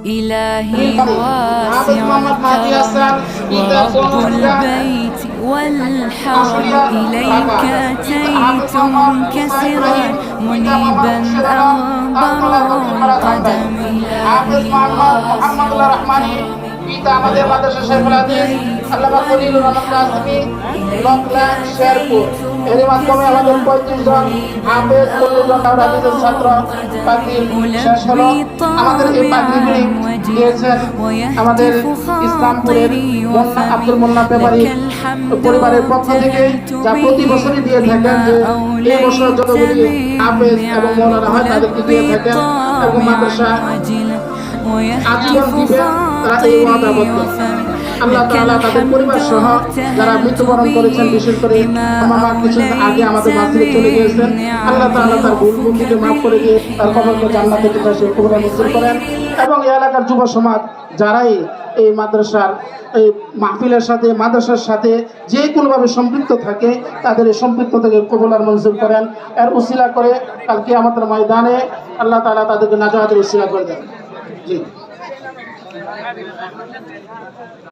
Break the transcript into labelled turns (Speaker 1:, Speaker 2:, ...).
Speaker 1: إلهي واسع الكرم ورب البيت والحرم إليك أتيت منكسرا منيبا أنبر القدم إلهي واسع
Speaker 2: পিতা আমাদের মাদ্রাসা শেখুল হাদিস আল্লামা খলিলুর রহমান কাসেমী লকল্যান্ড শেরপুর এর মাধ্যমে আমাদের 35 জন হাফেজ 40 জন হাদিসের ছাত্র তাকদীর শেষ হলো। আমাদের এই তাকদীরটি দিয়েছেন আমাদের ইসলামপুরের মোল্লা আব্দুল মোল্লা ব্যাপারী পরিবারের পক্ষ থেকে, যা প্রতি বছরই দিয়ে থাকেন যে এই বছর যতগুলি হাফেজ এবং মৌলানা হয় তাদেরকে দিয়ে থাকেন এবং মাদ্রাসা আজীবন দিবেন, তারা এই ওয়াদাবদ্ধ। আল্লাহ তাআলা তাদের পরিবার সহ যারা মৃত্যুবরণ করেছেন, বিশেষ করে আমার মা কিছু আগে আমাদের মাঝে চলে গিয়েছেন, আল্লাহ তাআলা তার ভুল ভুলকে মাফ করে দিয়ে তার কবরকে জান্নাতে ফেরদৌসে কবুল মঞ্জুর করেন। এবং এই এলাকার যুব সমাজ যারাই এই মাদ্রাসার এই মাহফিলের সাথে মাদ্রাসার সাথে যে কোনোভাবে সম্পৃক্ত থাকে তাদের এই সম্পৃক্ত থেকে কবুল আর মঞ্জুর করেন। এর উসিলা করে কাল কিয়ামতের ময়দানে আল্লাহ তাআলা তাদেরকে নাজাতের উসিলা করে দেন। জি।